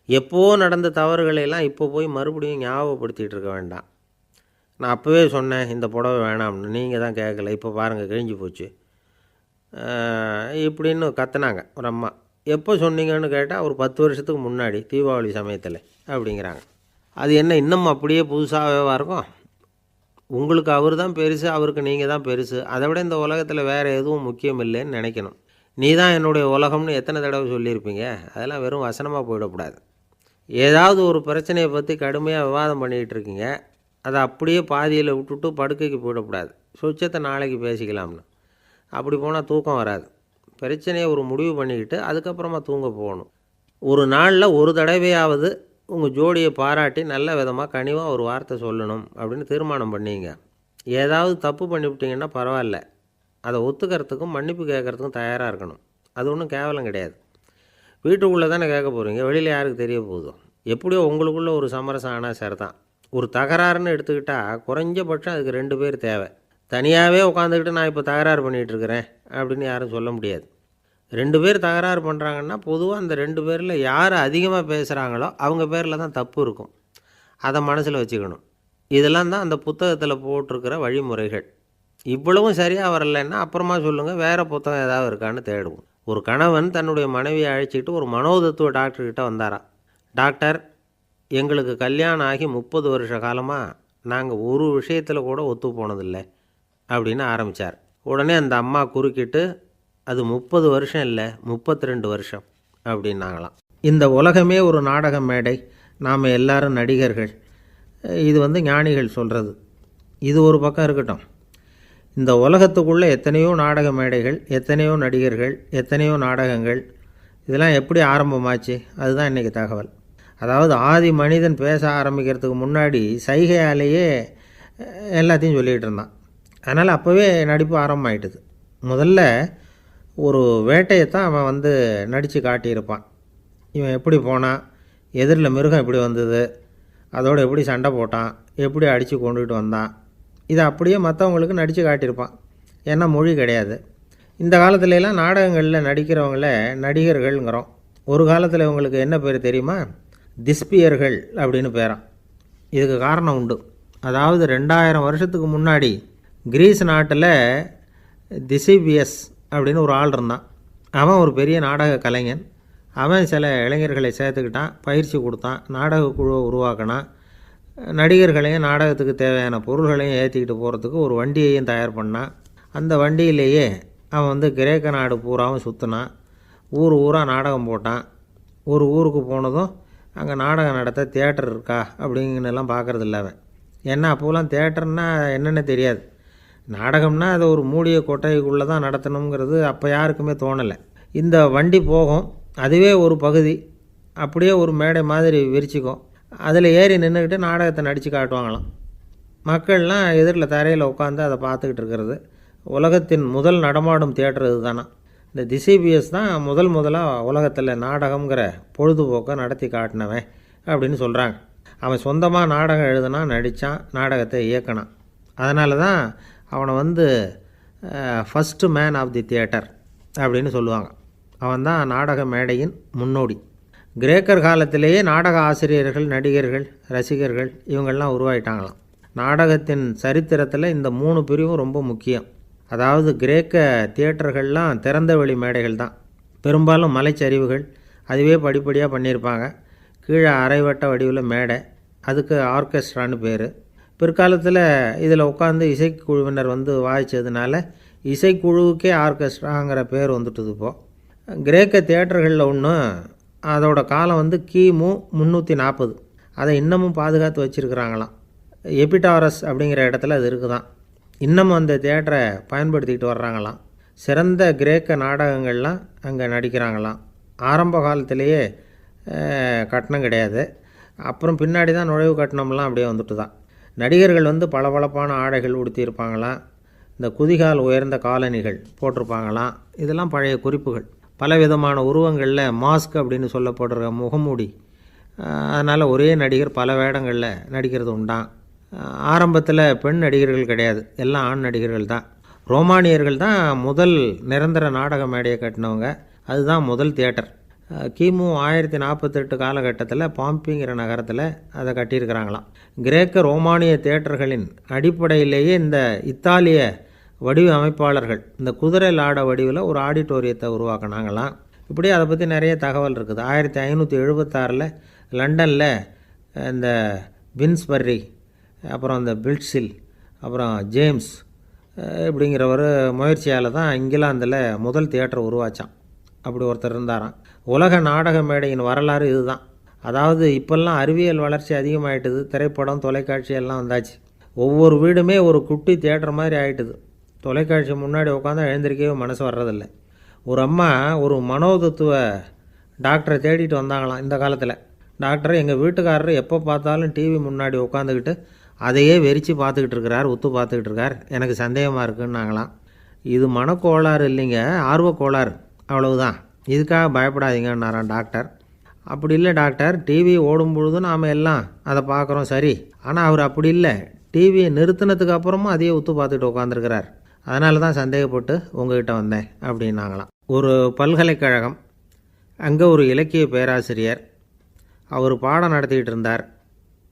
எப்போ நடந்த தவறுகளையெல்லாம் இப்போ போய் மறுபடியும் ஞாபகப்படுத்திகிட்டு இருக்க வேண்டாம். நான் அப்போவே சொன்னேன் இந்த புடவை வேணாம்னு, நீங்கள் தான் கேட்கல, இப்போ பாருங்கள் கிழிஞ்சு போச்சு இப்படின்னு கத்துனாங்க ஒரு அம்மா. எப்போ சொன்னீங்கன்னு கேட்டால் ஒரு 10 வருஷத்துக்கு முன்னாடி தீபாவளி சமயத்தில் அப்படிங்கிறாங்க. அது என்ன இன்னும் அப்படியே புதுசாகவே இருக்கும்? உங்களுக்கு அவர் தான் பெருசு, அவருக்கு நீங்கள் தான் பெருசு. அதை விட இந்த உலகத்தில் வேறு எதுவும் முக்கியம் இல்லைன்னு நினைக்கணும். நீ தான் என்னுடைய உலகம்னு எத்தனை தடவை சொல்லியிருப்பீங்க? அதெல்லாம் வெறும் வசனமாக போயிடக்கூடாது. ஏதாவது ஒரு பிரச்சனையை பற்றி கடுமையாக விவாதம் பண்ணிகிட்டு இருக்கீங்க, அதை அப்படியே பாதியில் விட்டுட்டு படுக்கைக்கு போயிடக்கூடாது. சொச்சத்தை நாளைக்கு பேசிக்கலாம்னு. அப்படி போனால் தூக்கம் வராது. பிரச்சனையை ஒரு முடிவு பண்ணிக்கிட்டு அதுக்கப்புறமா தூங்க போகணும். ஒரு நாளில் ஒரு தடவையாவது உங்கள் ஜோடியை பாராட்டி நல்ல விதமாக கனிவாக ஒரு வார்த்தை சொல்லணும் அப்படின்னு தீர்மானம் பண்ணிங்க. ஏதாவது தப்பு பண்ணிவிட்டீங்கன்னா பரவாயில்ல, அதை ஒத்துக்கிறதுக்கும் மன்னிப்பு கேட்குறதுக்கும் தயாராக இருக்கணும். அது ஒன்றும் கேவலம் கிடையாது. வீட்டுக்குள்ளே தானே கேட்க போகிறீங்க, வெளியில் யாருக்கு தெரிய போகுதோ? எப்படியோ உங்களுக்குள்ளே ஒரு சமரசம் ஆனால் சரிதான். ஒரு தகராறுன்னு எடுத்துக்கிட்டால் குறைஞ்சபட்சம் அதுக்கு 2 பேர் தேவை. தனியாகவே உட்காந்துக்கிட்டு நான் இப்போ தகராறு பண்ணிகிட்ருக்கிறேன் அப்படின்னு யாரும் சொல்ல முடியாது. 2 பேர் தகராறு பண்ணுறாங்கன்னா பொதுவாக அந்த 2 பேரில் யார் அதிகமாக பேசுகிறாங்களோ அவங்க பேரில் தான் தப்பு இருக்கும். அதை மனசில் வச்சுக்கணும். இதெல்லாம் தான் அந்த புத்தகத்தில் போட்டிருக்கிற வழிமுறைகள். இவ்வளவும் சரியாக வரலைன்னா அப்புறமா சொல்லுங்கள், வேறு புத்தகம் ஏதாவது இருக்கான்னு தேடுவோம். ஒரு கணவன் தன்னுடைய மனைவியை அழைச்சிக்கிட்டு ஒரு மனோதத்துவ டாக்டர்கிட்ட வந்தாராம். டாக்டர், எங்களுக்கு கல்யாணம் ஆகி 30 வருஷ காலமாக நாங்கள் ஒரு விஷயத்தில் கூட ஒத்து போனதில்லை அப்படின்னு ஆரம்பித்தார். உடனே அந்த அம்மா குறுக்கிட்டு, அது 30 வருஷம் இல்லை 32 வருஷம் அப்படின்னாங்களாம். இந்த உலகமே ஒரு நாடக மேடை, நாம் எல்லாரும் நடிகர்கள். இது ஞானிகள் சொல்கிறது. இது ஒரு பக்கம் இருக்கட்டும். இந்த உலகத்துக்குள்ளே எத்தனையோ நாடக மேடைகள், எத்தனையோ நடிகர்கள், எத்தனையோ நாடகங்கள். இதெல்லாம் எப்படி ஆரம்பமாச்சு? அதுதான் இன்றைக்கி தகவல். அதாவது ஆதி மனிதன் பேச ஆரம்பிக்கிறதுக்கு முன்னாடி சைகையாலேயே எல்லாத்தையும் சொல்லிகிட்டு இருந்தான். அதனால் அப்போவே நடிப்பு ஆரம்பமாயிட்டுது. முதல்ல ஒரு வேட்டையைத்தான் அவன் நடித்து காட்டியிருப்பான். இவன் எப்படி போனான், எதிரில் மிருகம் எப்படி வந்தது, அதோடு எப்படி சண்டை போட்டான், எப்படி அடித்து கொண்டுகிட்டு வந்தான், இதை அப்படியே மற்றவங்களுக்கு நடித்து காட்டியிருப்பான். ஏன்னா மொழி கிடையாது. இந்த காலத்துலலாம் நாடகங்களில் நடிக்கிறவங்கள நடிகர்கள்ங்கிறோம். ஒரு காலத்தில் இவங்களுக்கு என்ன பேர் தெரியுமா? திஸ்பியர்கள் அப்படின்னு பேரான். இதுக்கு காரணம் உண்டு. அதாவது 2000 வருஷத்துக்கு முன்னாடி கிரீஸ் நாட்டில் திசிபியஸ் அப்படின்னு ஒரு ஆள் இருந்தான். அவன் ஒரு பெரிய நாடக கலைஞன். அவன் சில இளைஞர்களை சேர்த்துக்கிட்டான், பயிற்சி கொடுத்தான், நாடக குழுவை உருவாக்கினான். நடிகர்களையும் நாடகத்துக்கு தேவையான பொருள்களையும் ஏற்றிக்கிட்டு போகிறதுக்கு ஒரு வண்டியையும் தயார் பண்ணான். அந்த வண்டியிலேயே அவன் கிரேக்க நாடு பூராவும் சுற்றினான். ஊர் ஊராக நாடகம் போட்டான். ஒரு ஊருக்கு போனதும் அங்கே நாடகம் நடத்த தியேட்டர் இருக்கா அப்படிங்கன்னெல்லாம் பார்க்குறதில்ல அவன். ஏன்னா அப்போலாம் தியேட்டர்னா என்னென்ன தெரியாது. நாடகம்னா அதை ஒரு மூடிய கொட்டைக்குள்ளே தான் நடத்தணுங்கிறது அப்போ யாருக்குமே தோணலை. இந்த வண்டி போகும், அதுவே ஒரு பகுதி அப்படியே ஒரு மேடை மாதிரி விரிச்சிக்கும். அதில் ஏறி நின்றுக்கிட்டு நாடகத்தை நடித்து காட்டுவாங்களாம். மக்கள்லாம் எதிரில் தரையில் உட்காந்து அதை பார்த்துக்கிட்டு இருக்கிறது. உலகத்தின் முதல் நடமாடும் தியேட்டர் இது தானா. இந்த திசிபியஸ் தான் முதலாக உலகத்தில் நாடகங்கிற பொழுதுபோக்கை நடத்தி காட்டினவன் அப்படின்னு சொல்கிறாங்க. அவன் சொந்தமாக நாடகம் எழுதுனான், நடித்தான், நாடகத்தை இயக்கினான். அதனால தான் அவனை first man of the theatre அப்படின்னு சொல்லுவாங்க. அவன் தான் நாடக மேடையின் முன்னோடி. கிரேக்கர் காலத்திலேயே நாடக ஆசிரியர்கள், நடிகர்கள், ரசிகர்கள் இவங்கெல்லாம் உருவாயிட்டாங்களாம். நாடகத்தின் சரித்திரத்தில் இந்த 3 பிரிவும் ரொம்ப முக்கியம். அதாவது கிரேக்க தியேட்டர்கள்லாம் திறந்த வெளி மேடைகள் தான். பெரும்பாலும் மலைச்சரிவுகள், அதுவே படிப்படியாக பண்ணியிருப்பாங்க. கீழே அரைவட்ட வடிவில் மேடை, அதுக்கு ஆர்கெஸ்ட்ரான்னு பேர். பிற்காலத்தில் இதில் உட்காந்து இசைக்குழுவினர் வந்து வாய்ச்சதுனால இசைக்குழுவுக்கே ஆர்கெஸ்ட்ராங்கிற பேர் வந்துட்டுது. இப்போது கிரேக்க தியேட்டர்களில் ஒன்று, அதோட காலம் வந்து கிமு 340. அதை இன்னமும் பாதுகாத்து வச்சுருக்கிறாங்களாம். எபிடாரஸ் அப்படிங்கிற இடத்துல அது இருக்குதான். இன்னமும் அந்த தியேட்டரை பயன்படுத்திக்கிட்டு வர்றாங்களாம். சிறந்த கிரேக்க நாடகங்கள்லாம் அங்கே நடிக்கிறாங்களாம். ஆரம்ப காலத்திலேயே கட்டணம் கிடையாது. அப்புறம் பின்னாடி தான் நுழைவு கட்டணம்லாம் அப்படியே வந்துட்டு தான். நடிகர்கள் வந்து பளபளப்பான ஆடைகள் உடுத்தியிருப்பாங்களாம். இந்த குதிகால் உயர்ந்த காலணிகள் போட்டிருப்பாங்களாம். இதெல்லாம் பழைய குறிப்புகள். பலவிதமான உருவங்களில் மாஸ்க் அப்படின்னு சொல்லப்படுற முகமூடி. அதனால் ஒரே நடிகர் பல வேடங்களில் நடிக்கிறது உண்டான். ஆரம்பத்தில் பெண் நடிகர்கள் கிடையாது, எல்லாம் ஆண் நடிகர்கள் தான். ரோமானியர்கள் தான் முதல் நிரந்தர நாடக மேடையை கட்டினவங்க. அதுதான் முதல் தியேட்டர். கிமு 1048 காலகட்டத்தில் பாம்பிங்கிற நகரத்தில் அதை கட்டியிருக்கிறாங்களாம். கிரேக்க ரோமானிய தியேட்டர்களின் அடிப்படையிலேயே இந்த இத்தாலிய வடிவமைப்பாளர்கள் இந்த குதிரை லாட வடிவில் ஒரு ஆடிட்டோரியத்தை உருவாக்கினாங்களாம். இப்படி அதை பற்றி நிறைய தகவல் இருக்குது. 1576 லண்டனில் இந்த பின்ஸ்பர்ரி, அப்புறம் இந்த பில்ட்ஸில், அப்புறம் ஜேம்ஸ் இப்படிங்கிறவர் முயற்சியால் தான் இங்கிலாந்தில் முதல் தியேட்டர் உருவாச்சான். அப்படி ஒருத்தர் இருந்தாராம். உலக நாடக மேடையின் வரலாறு இதுதான். அதாவது இப்போல்லாம் அறிவியல் வளர்ச்சி அதிகமாகிட்டுது. திரைப்படம், தொலைக்காட்சி எல்லாம் வந்தாச்சு. ஒவ்வொரு வீடுமே ஒரு குட்டி தியேட்டர் மாதிரி ஆகிட்டுது. தொலைக்காட்சி முன்னாடி உட்காந்து எழுந்திருக்கவே மனசு வர்றதில்லை. ஒரு அம்மா ஒரு மனோதத்துவ டாக்டரை தேடிட்டு வந்தாங்களாம் இந்த காலத்தில். டாக்டர், எங்கள் வீட்டுக்காரர் எப்போ பார்த்தாலும் டிவி முன்னாடி உட்காந்துக்கிட்டு அதையே வெறிச்சு பார்த்துக்கிட்டு இருக்கிறார், உத்து பார்த்துக்கிட்டு இருக்கார், எனக்கு சந்தேகமாக இருக்குன்னாங்களாம். இது மனக்கோளாறு இல்லைங்க, ஆர்வக்கோளாறு, அவ்வளவுதான், இதுக்காக பயப்படாதீங்கன்னாரான் டாக்டர். அப்படி இல்லை டாக்டர், டிவி ஓடும் பொழுது நாம் எல்லாம் அதை பார்க்குறோம் சரி, ஆனால் அவர் அப்படி இல்லை, டிவியை நிறுத்தினதுக்கு அப்புறமும் அதையே உத்து பார்த்துட்டு உட்காந்துருக்கிறார், அதனால தான் சந்தேகப்பட்டு உங்ககிட்ட வந்தேன் அப்படின்னாங்களாம். ஒரு பல்கலைக்கழகம், அங்கே ஒரு இலக்கிய பேராசிரியர், அவர் பாடம் நடத்திக்கிட்டு இருந்தார்.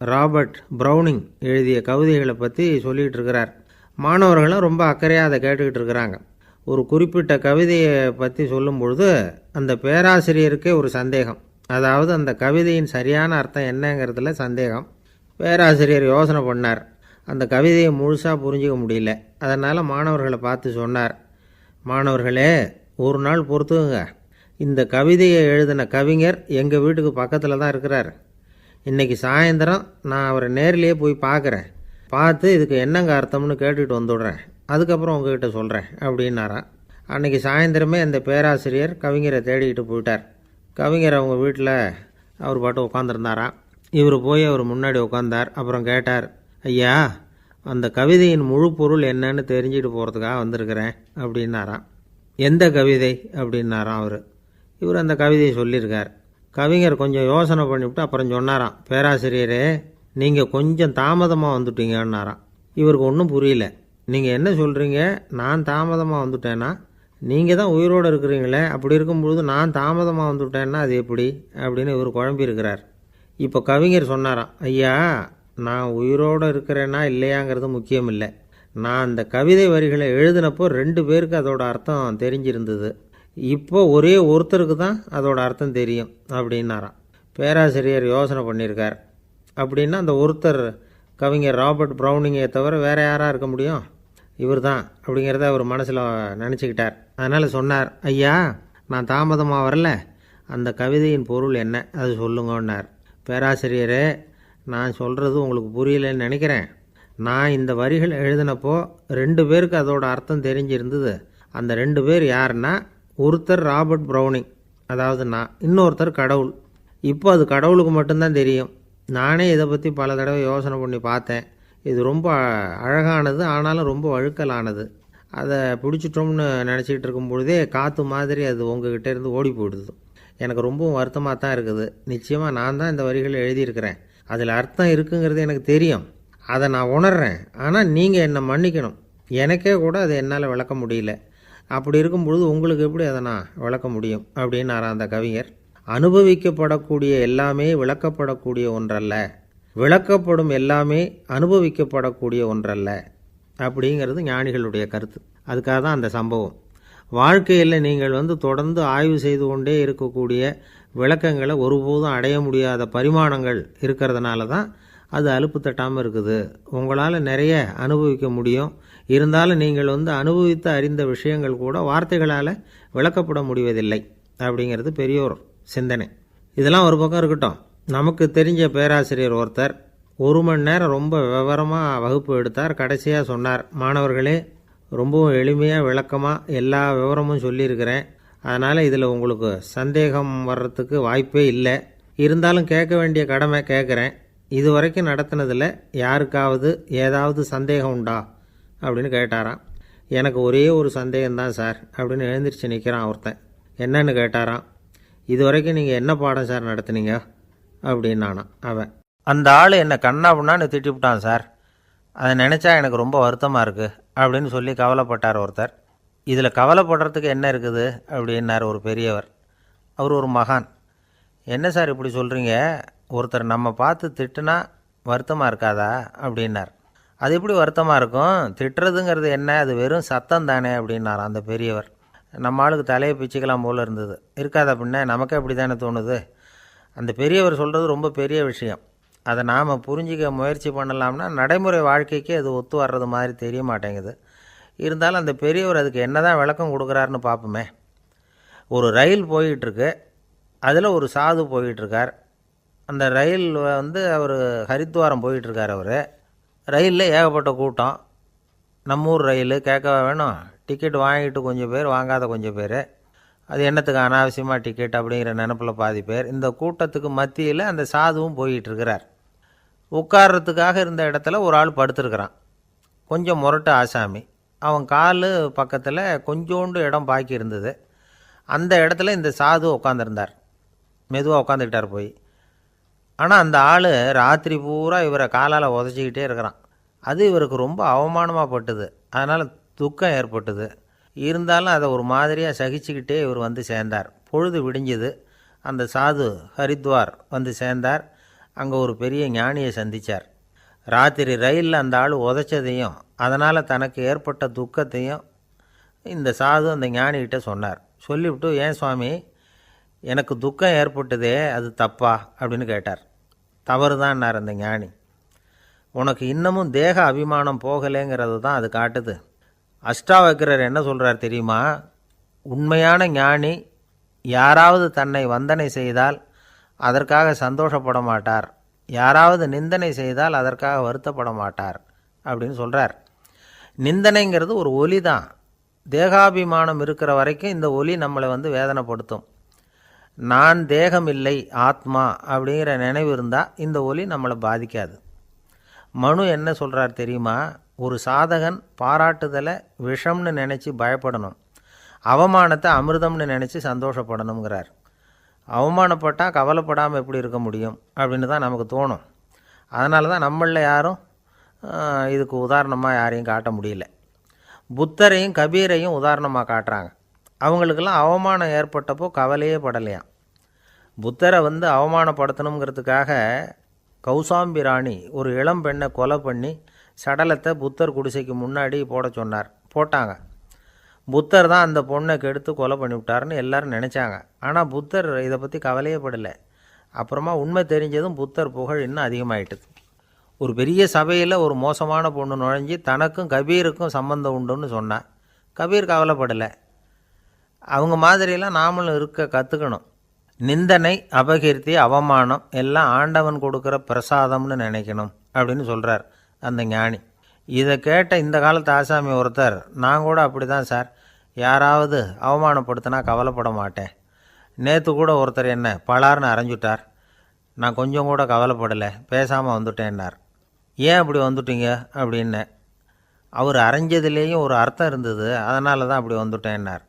ராபர்ட் ப்ரௌனிங் எழுதிய கவிதைகளை பற்றி சொல்லிகிட்டு இருக்கிறார். மாணவர்களும் ரொம்ப அக்கறையாக அதை கேட்டுக்கிட்டு இருக்கிறாங்க. ஒரு குறிப்பிட்ட கவிதையை பற்றி சொல்லும் பொழுது அந்த பேராசிரியருக்கே ஒரு சந்தேகம். அதாவது அந்த கவிதையின் சரியான அர்த்தம் என்னங்கிறதுல சந்தேகம். பேராசிரியர் யோசனை பண்ணார். அந்த கவிதையை முழுசாக புரிஞ்சிக்க முடியல. அதனால் மாணவர்களை பார்த்து சொன்னார், மாணவர்களே, ஒரு நாள் பொறுத்துக்குங்க, இந்த கவிதையை எழுதின கவிஞர் எங்கள் வீட்டுக்கு பக்கத்தில் தான் இருக்கிறார். இன்றைக்கி சாயந்தரம் நான் அவரை நேரிலேயே போய் பார்க்குறேன், பார்த்து இதுக்கு என்னங்க அர்த்தம்னு கேட்டுக்கிட்டு வந்துவிடுறேன், அதுக்கப்புறம் உங்ககிட்ட சொல்கிறேன் அப்படின்னாராம். அன்றைக்கி சாயந்தரமே அந்த பேராசிரியர் கவிஞரை தேடிக்கிட்டு போயிட்டார். கவிஞர் அவங்க வீட்டில் அவர் பாட்டு உட்காந்துருந்தாராம். இவர் போய் அவர் முன்னாடி உட்காந்தார். அப்புறம் கேட்டார், ஐயா, அந்த கவிதையின் முழு பொருள் என்னன்னு தெரிஞ்சுட்டு போகிறதுக்காக வந்திருக்கிறேன் அப்படின்னாராம். எந்த கவிதை அப்படின்னாராம் அவர். இவர் அந்த கவிதையை சொல்லியிருக்கார். கவிஞர் கொஞ்சம் யோசனை பண்ணிவிட்டு அப்புறம் சொன்னாராம், பேராசிரியரே, நீங்கள் கொஞ்சம் தாமதமாக வந்துட்டீங்கன்னாராம். இவருக்கு ஒன்றும் புரியல. நீங்கள் என்ன சொல்கிறீங்க, நான் தாமதமாக வந்துட்டேன்னா? நீங்கள் தான் உயிரோடு இருக்கிறீங்களே, அப்படி இருக்கும்பொழுது நான் தாமதமாக வந்துட்டேன்னா அது எப்படி அப்படின்னு இவர் குழம்பியிருக்கிறார். இப்போ கவிஞர் சொன்னாராம், ஐயா, நான் உயிரோடு இருக்கிறேன்னா இல்லையாங்கிறது முக்கியம் இல்லை, நான் அந்த கவிதை வரிகளை எழுதினப்போ 2 பேருக்கு அதோட அர்த்தம் தெரிஞ்சிருந்தது, இப்போ ஒரே ஒருத்தருக்கு தான் அதோட அர்த்தம் தெரியும் அப்படின்னாராம். பேராசிரியர் யோசனை பண்ணியிருக்கார். அப்படின்னா அந்த ஒருத்தர் கவிஞர் ராபர்ட் ப்ரௌனிங்கை தவிர வேறு யாராக இருக்க முடியும்? இவர் தான் அப்படிங்கிறத அவர் மனசில் நினச்சிக்கிட்டார். அதனால் சொன்னார், ஐயா, நான் தாமதமாக வரல, அந்த கவிதையின் பொருள் என்ன அது சொல்லுங்கன்னார். பேராசிரியரே, நான் சொல்கிறது உங்களுக்கு புரியலன்னு நினைக்கிறேன். நான் இந்த வரிகள் எழுதினப்போ 2 பேருக்கு அதோட அர்த்தம் தெரிஞ்சிருந்தது. அந்த 2 பேர் யாருன்னா, ஒருத்தர் ராபர்ட் ப்ரௌனிங், அதாவது நான், இன்னொருத்தர் கடவுள். இப்போ அது கடவுளுக்கு மட்டும்தான் தெரியும். நானே இதை பற்றி பல தடவை யோசனை பண்ணி பார்த்தேன். இது ரொம்ப அழகானது, ஆனாலும் ரொம்ப வழுக்கலானது. அதை பிடிச்சிட்டோம்னு நினச்சிக்கிட்டு இருக்கும் பொழுதே காற்று மாதிரி அது உங்ககிட்ட இருந்து ஓடி போயிடுது. எனக்கு ரொம்பவும் வருத்தமாக தான் இருக்குது. நிச்சயமாக நான் தான் இந்த வரிகளை எழுதியிருக்கிறேன், அதில் அர்த்தம் இருக்குங்கிறது எனக்கு தெரியும், அதை நான் உணர்கிறேன். ஆனால் நீங்கள் என்னை மன்னிக்கணும், எனக்கே கூட அதை என்னால் விளக்க முடியல. அப்படி இருக்கும் பொழுது உங்களுக்கு எப்படி அதை நான் விளக்க முடியும் அப்படின்னாரா அந்த கவிஞர். அனுபவிக்கப்படக்கூடிய எல்லாமே விளக்கப்படக்கூடிய ஒன்றல்ல, விளக்கப்படும் எல்லாமே அனுபவிக்கப்படக்கூடிய ஒன்றல்ல அப்படிங்கிறது ஞானிகளுடைய கருத்து. அதுக்காக தான் அந்த சம்பவம். வாழ்க்கையில் நீங்கள் தொடர்ந்து ஆய்வு செய்து கொண்டே இருக்கக்கூடிய விளக்கங்களை ஒருபோதும் அடைய முடியாத பரிமாணங்கள் இருக்கிறதுனால தான் அது அலுப்பு தட்டாமல் இருக்குது. உங்களால் நிறைய அனுபவிக்க முடியும், இருந்தாலும் நீங்கள் அனுபவித்து அறிந்த விஷயங்கள் கூட வார்த்தைகளால் விளக்கப்பட முடிவதில்லை அப்படிங்கிறது பெரியோர் சிந்தனை. இதெல்லாம் ஒரு பக்கம் இருக்கட்டும். நமக்கு தெரிஞ்ச பேராசிரியர் ஒருத்தர் 1 மணி நேரம் ரொம்ப விவரமாக வகுப்பு எடுத்தார். கடைசியாக சொன்னார், மாணவர்களே, ரொம்பவும் எளிமையாக விளக்கமாக எல்லா விவரமும் சொல்லியிருக்கிறேன், அதனால் இதில் உங்களுக்கு சந்தேகம் வர்றதுக்கு வாய்ப்பே இல்லை. இருந்தாலும் கேட்க வேண்டிய கடமை கேட்குறேன். இது வரைக்கும் நடத்தினதில் யாருக்காவது ஏதாவது சந்தேகம் உண்டா அப்படின்னு கேட்டாராம். எனக்கு ஒரே ஒரு சந்தேகம்தான் சார் அப்படின்னு எழுந்திரிச்சு நிற்கிறான் ஒருத்தன். என்னன்னு கேட்டாராம். இது வரைக்கும் நீங்கள் என்ன பாடம் சார் நடத்துனீங்க அப்படின்னானா அவன். அந்த ஆள் என்னை கண்ணா புண்ணான்னு திட்டிவிட்டான் சார், அதை நினச்சா எனக்கு ரொம்ப வருத்தமாக இருக்குது அப்படின்னு சொல்லி கவலைப்பட்டார் ஒருத்தர். இதில் கவலைப்படுறதுக்கு என்ன இருக்குது அப்படின்னார் ஒரு பெரியவர். அவர் ஒரு மகான். என்ன சார் இப்படி சொல்கிறீங்க, ஒருத்தர் நம்ம பார்த்து திட்டுனா வருத்தமாக இருக்காதா அப்படின்னார். அது எப்படி வருத்தமாக இருக்கும், திட்டுறதுங்கிறது என்ன, அது வெறும் சத்தம் தானே அப்படின்னார் அந்த பெரியவர். நம்ம ஆளுக்கு தலையை பிச்சுக்கலாம் போல் இருந்தது. இருக்காது அப்படின்னா நமக்கே அப்படி தானே தோணுது. அந்த பெரியவர் சொல்கிறது ரொம்ப பெரிய விஷயம். அதை நாம் புரிஞ்சிக்க முயற்சி பண்ணலாம்னா நடைமுறை வாழ்க்கைக்கு அது ஒத்து வர்றது மாதிரி தெரிய மாட்டேங்குது. இருந்தாலும் அந்த பெரியவர் அதுக்கு என்ன தான் விளக்கம் கொடுக்குறாருன்னு பார்ப்போமே. ஒரு ரயில் போயிட்டுருக்கு, அதில் ஒரு சாது போயிட்டுருக்கார். அந்த ரயில் அவர் ஹரித்வாரம் போயிட்டுருக்கார். அவர் ரயிலில் ஏகப்பட்ட கூட்டம். நம்ம ஊர் ரயில் கேட்க வேணும், டிக்கெட் வாங்கிட்டு கொஞ்சம் பேர், வாங்காத கொஞ்சம் பேர். அது என்னத்துக்கு அனாவசியமாக டிக்கெட் அப்படிங்கிற நினப்பில் பாதி பேர். இந்த கூட்டத்துக்கு மத்தியில் அந்த சாதுவும் போயிட்டுருக்கிறார். உட்கார்றதுக்காக இருந்த இடத்துல ஒரு ஆள் படுத்துருக்கிறான், கொஞ்சம் முரட்டு ஆசாமி. அவன் கால் பக்கத்தில் கொஞ்சோண்டு இடம் பாக்கி இருந்தது. அந்த இடத்துல இந்த சாது உட்காந்துருந்தார். மெதுவாக உட்காந்துக்கிட்டார் போய். ஆனால் அந்த ஆள் ராத்திரி பூரா இவரை காலால் உதச்சிக்கிட்டே இருக்கிறான். அது இவருக்கு ரொம்ப அவமானமாக பட்டுது. அதனால் துக்கம் ஏற்பட்டுது. இருந்தாலும் அதை ஒரு மாதிரியாக சகிச்சுக்கிட்டே இவர் சேர்ந்தார். பொழுது விடிஞ்சது. அந்த சாது ஹரித்வார் சேர்ந்தார். அங்கே ஒரு பெரிய ஞானியை சந்தித்தார். ராத்திரி ரயிலில் அந்த ஆள் உதைச்சதையும் அதனால் தனக்கு ஏற்பட்ட துக்கத்தையும் இந்த சாது அந்த ஞானிகிட்ட சொன்னார். சொல்லிவிட்டு, ஏன் சுவாமி, எனக்கு துக்கம் ஏற்பட்டதே அது தப்பா அப்படின்னு கேட்டார். தவறு தான்னார் அந்த ஞானி. உனக்கு இன்னமும் தேக அபிமானம் போகலைங்கிறது தான் அது காட்டுது. அஷ்டாவக்கிரர் என்ன சொல்கிறார் தெரியுமா? உண்மையான ஞானி யாராவது தன்னை வந்தனை செய்தால் அதற்காக சந்தோஷப்பட மாட்டார், யாராவது நிந்தனை செய்தால் அதற்காக வருத்தப்பட மாட்டார் அப்படின்னு சொல்கிறார். நிந்தனைங்கிறது ஒரு ஒலி தான். தேகாபிமானம் இருக்கிற வரைக்கும் இந்த ஒலி நம்மளை வேதனைப்படுத்தும். நான் தேகம் இல்லை, ஆத்மா அப்படிங்கிற நினைவு இருந்தால் இந்த ஒலி நம்மளை பாதிக்காது. மனு என்ன சொல்கிறார் தெரியுமா? ஒரு சாதகன் பாராட்டுதலை விஷம்னு நினச்சி பயப்படணும், அவமானத்தை அமிர்தம்னு நினச்சி சந்தோஷப்படணுங்கிறார். அவமானப்பட்டால் கவலைப்படாமல் எப்படி இருக்க முடியும் அப்படின்னு தான் நமக்கு தோணும். அதனால தான் நம்மளில் யாரும் இதுக்கு உதாரணமாக யாரையும் காட்ட முடியல. புத்தரையும் கபீரையும் உதாரணமாக காட்டுறாங்க. அவங்களுக்கெல்லாம் அவமானம் ஏற்பட்டப்போ கவலையே படலையாம். புத்தரை அவமானப்படுத்தணுங்கிறதுக்காக கௌசாம்பி ராணி ஒரு இளம் பெண்ணை கொலை பண்ணி சடலத்தை புத்தர் குடிசைக்கு முன்னாடி போட சொன்னார். போட்டாங்க. புத்தர் தான் அந்த பொண்ணை கெடுத்து கொலை பண்ணிவிட்டார்னு எல்லாரும் நினச்சாங்க. ஆனால் புத்தர் இதை பற்றி கவலையே படலை. அப்புறமா உண்மை தெரிஞ்சதும் புத்தர் புகழ் இன்னும் அதிகமாகிட்டுது. ஒரு பெரிய சபையில் ஒரு மோசமான பொண்ணு நுழைஞ்சி தனக்கும் கபீருக்கும் சம்பந்தம் உண்டுன்னு சொன்னான். கபீர் கவலைப்படலை. அவங்க மாதிரியெல்லாம் நாமளும் இருக்க கற்றுக்கணும். நிந்தனை, அபகீர்த்தி, அவமானம் எல்லாம் ஆண்டவன் கொடுக்குற பிரசாதம்னு நினைக்கணும் அப்படின்னு சொல்கிறார் அந்த ஞானி. இதை கேட்ட இந்த காலத்து ஆசாமி ஒருத்தர், நான் கூட அப்படி தான் சார், யாராவது அவமானப்படுத்தினா கவலைப்பட மாட்டேன். நேற்று கூட ஒருத்தர் என்ன பலார்னு அரைஞ்சுட்டார், நான் கொஞ்சம் கூட கவலைப்படலை, பேசாமல் வந்துட்டேன்னார். ஏன் அப்படி வந்துட்டீங்க அப்படின்னு. அவர் அரைஞ்சதுலேயும் ஒரு அர்த்தம் இருந்தது, அதனால தான் அப்படி வந்துட்டேன்னார்.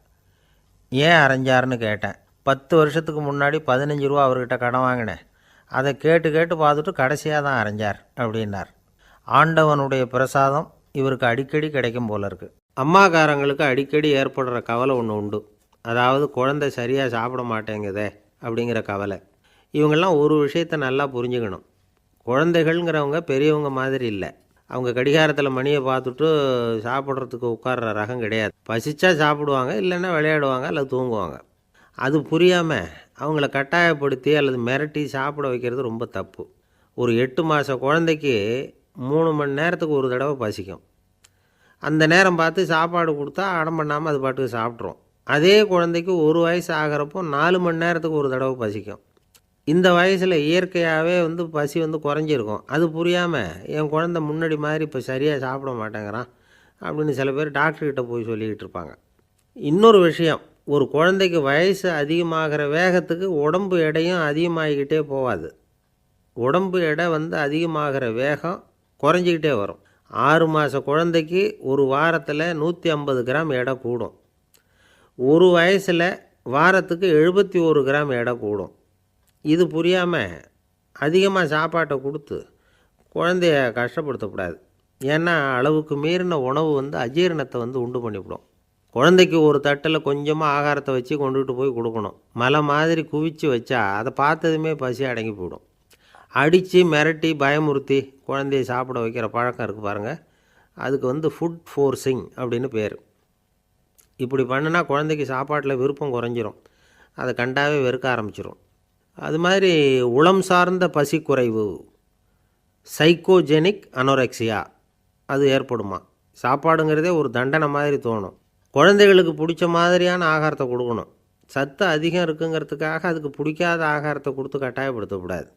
ஏன் அரைஞ்சாருன்னு கேட்டேன். 10 வருஷத்துக்கு முன்னாடி 15 ரூபா அவர்கிட்ட கடன் வாங்கினேன், அதை கேட்டு கேட்டு பார்த்துட்டு கடைசியாக தான் அரைஞ்சார் அப்படின்னார். ஆண்டவனுடைய பிரசாதம் இவருக்கு அடிக்கடி கிடைக்கும் போல இருக்குது. அம்மாக்காரங்களுக்கு அடிக்கடி ஏற்படுற கவலை ஒன்று உண்டு. அதாவது குழந்தை சரியாக சாப்பிட மாட்டேங்குதே அப்படிங்கிற கவலை. இவங்கெல்லாம் ஒரு விஷயத்தை நல்லா புரிஞ்சுக்கணும். குழந்தைகள்ங்கிறவங்க பெரியவங்க மாதிரி இல்லை. அவங்க கடிகாரத்தில் மணியை பார்த்துட்டு சாப்பிட்றதுக்கு உட்கார்ற ரகம் கிடையாது. பசிச்சா சாப்பிடுவாங்க, இல்லைன்னா விளையாடுவாங்க அல்லது தூங்குவாங்க. அது புரியாமல் அவங்கள கட்டாயப்படுத்தி அல்லது மிரட்டி சாப்பிட வைக்கிறது ரொம்ப தப்பு. ஒரு 8 மாத குழந்தைக்கு 3 மணி நேரத்துக்கு ஒரு தடவை பசிக்கும். அந்த நேரம் பார்த்து சாப்பாடு கொடுத்தா அடம் பண்ணாமல் அது பாட்டுக்கு சாப்பிட்ரும். அதே குழந்தைக்கு 1 வயசு ஆகிறப்போ 4 மணி நேரத்துக்கு ஒரு தடவை பசிக்கும். இந்த வயசில் இயற்கையாகவே பசி குறைஞ்சிருக்கும். அது புரியாமல் என் குழந்தை முன்னாடி மாதிரி இப்போ சரியாக சாப்பிட மாட்டேங்கிறான் அப்படின்னு சில பேர் டாக்டர்கிட்ட போய் சொல்லிக்கிட்டு இருப்பாங்க. இன்னொரு விஷயம், ஒரு குழந்தைக்கு வயசு அதிகமாகிற வேகத்துக்கு உடம்பு எடையும் அதிகமாகிக்கிட்டே போகாது. உடம்பு எடை அதிகமாகிற வேகம் குறைஞ்சிக்கிட்டே வரும். 6 மாத குழந்தைக்கு ஒரு வாரத்தில் 150 கிராம் எடை கூடும். ஒரு வயசில் வாரத்துக்கு 71 கிராம் எடை கூடும். இது புரியாமல் அதிகமாக சாப்பாட்டை கொடுத்து குழந்தைய கஷ்டப்படுத்தக்கூடாது. ஏன்னா அளவுக்கு மீறின உணவு அஜீரணத்தை உண்டு பண்ணிவிடும். குழந்தைக்கு ஒரு தட்டில் கொஞ்சமாக ஆகாரத்தை வச்சு கொண்டுகிட்டு போய் கொடுக்கணும். மலை மாதிரி குவிச்சு வச்சா அதை பார்த்ததுமே பசி அடங்கி போயிடும். அடித்து மிரட்டி பயமுறுத்தி குழந்தைய சாப்பிட வைக்கிற பழக்கம் இருக்குது பாருங்கள். அதுக்கு ஃபுட் ஃபோர்ஸிங் அப்படின்னு பேர். இப்படி பண்ணினா குழந்தைக்கு சாப்பாட்டில் விருப்பம் குறைஞ்சிரும். அதை கண்டாவே வெறுக்க ஆரம்பிச்சிடும். அது மாதிரி உளம் சார்ந்த பசி குறைவு, சைக்கோஜெனிக் அனோரெக்சியா, அது ஏற்படுமா. சாப்பாடுங்கிறதே ஒரு தண்டனை மாதிரி தோணும். குழந்தைகளுக்கு பிடிச்ச மாதிரியான ஆகாரத்தை கொடுக்கணும். சத்து அதிகம் இருக்குங்கிறதுக்காக அதுக்கு பிடிக்காத ஆகாரத்தை கொடுத்து கட்டாயப்படுத்தக்கூடாது.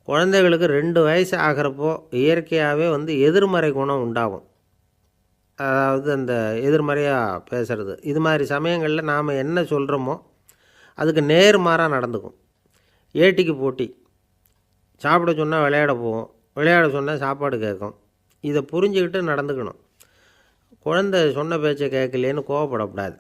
குழந்தைகளுக்கு 2 வயசு ஆகிறப்போ இயற்கையாகவே எதிர்மறை குணம் உண்டாகும். அதாவது அந்த எதிர்மறையாக பேசுகிறது. இது மாதிரி சமயங்களில் நாம் என்ன சொல்கிறோமோ அதுக்கு நேர்மாறாக நடந்துக்கும். ஏட்டிக்கு போட்டி. சாப்பிட சொன்னால் விளையாட போவோம், விளையாட சொன்னால் சாப்பாடு கேட்கும். இதை புரிஞ்சுக்கிட்டு நடந்துக்கணும். குழந்தை சொன்ன பேச்சை கேட்கலேன்னு கோவப்படக்கூடாது.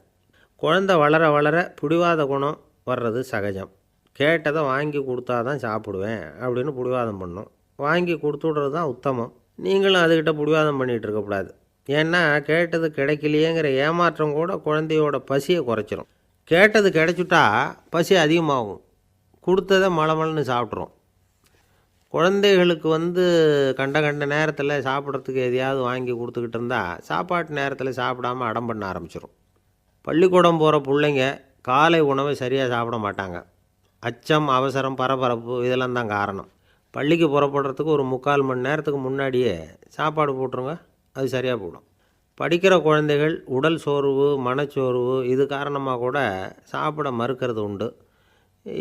குழந்தை வளர வளர பிடிவாத குணம் வர்றது சகஜம். கேட்டதை வாங்கி கொடுத்தா தான் சாப்பிடுவேன் அப்படின்னு பிடிவாதம் பண்ணும். வாங்கி கொடுத்துடுறது தான் உத்தமம். நீங்களும் அதுக்கிட்ட பிடிவாதம் பண்ணிகிட்டு இருக்கக்கூடாது. ஏன்னா கேட்டது கிடைக்கலையேங்கிற ஏமாற்றம் கூட குழந்தையோட பசியை குறைச்சிரும். கேட்டது கிடைச்சிட்டா பசி அதிகமாகும். கொடுத்ததை மலமலன்னு சாப்பிட்றோம். குழந்தைகளுக்கு கண்ட கண்ட நேரத்தில் சாப்பிட்றதுக்கு எதையாவது வாங்கி கொடுத்துக்கிட்டு இருந்தால் சாப்பாட்டு நேரத்தில் சாப்பிடாமல் அடம் பண்ண ஆரம்பிச்சிடும். பள்ளிக்கூடம் போகிற பிள்ளைங்க காலை உணவை சரியாக சாப்பிட மாட்டாங்க. அச்சம், அவசரம், பரபரப்பு இதெல்லாம் தான் காரணம். பள்ளிக்கு புறப்படுறதுக்கு ஒரு 3/4 மணி நேரத்துக்கு முன்னாடியே சாப்பாடு போட்டுருங்க, அது சரியாக போடும். படிக்கிற குழந்தைகள் உடல் சோர்வு, மனச்சோர்வு இது காரணமாக கூட சாப்பிட மறுக்கிறது உண்டு.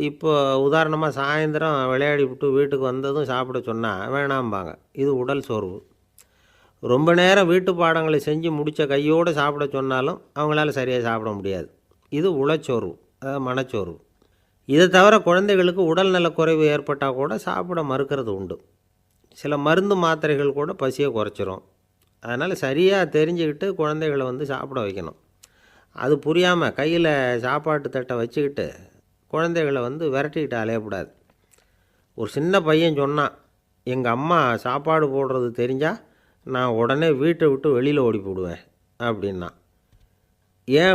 இப்போ உதாரணமாக சாயந்தரம் விளையாடி விட்டு வீட்டுக்கு வந்ததும் சாப்பிட சொன்னால் வேணாம்பாங்க. இது உடல் சோர்வு. ரொம்ப நேரம் வீட்டு பாடங்களை செஞ்சு முடித்த கையோடு சாப்பிட சொன்னாலும் அவங்களால சரியாக சாப்பிட முடியாது. இது உளச்சோர்வு, அதாவது மனச்சோர்வு. இதை தவிர குழந்தைகளுக்கு உடல் நலக்குறைவு ஏற்பட்டால் கூட சாப்பிட மறுக்கிறது உண்டு. சில மருந்து மாத்திரைகள் கூட பசியை குறைச்சிரும். அதனால் சரியாக தெரிஞ்சுக்கிட்டு குழந்தைகளை சாப்பிட வைக்கணும். அது புரியாமல் கையில் சாப்பாட்டு தட்டை வச்சுக்கிட்டு குழந்தைகளை விரட்டிக்கிட்டு அலையக்கூடாது. ஒரு சின்ன பையன் சொன்னான், எங்கள் அம்மா சாப்பாடு போடுறது தெரிஞ்சால் நான் உடனே வீட்டை விட்டு வெளியில் ஓடி போடுவேன் அப்படின்னா. ஏன்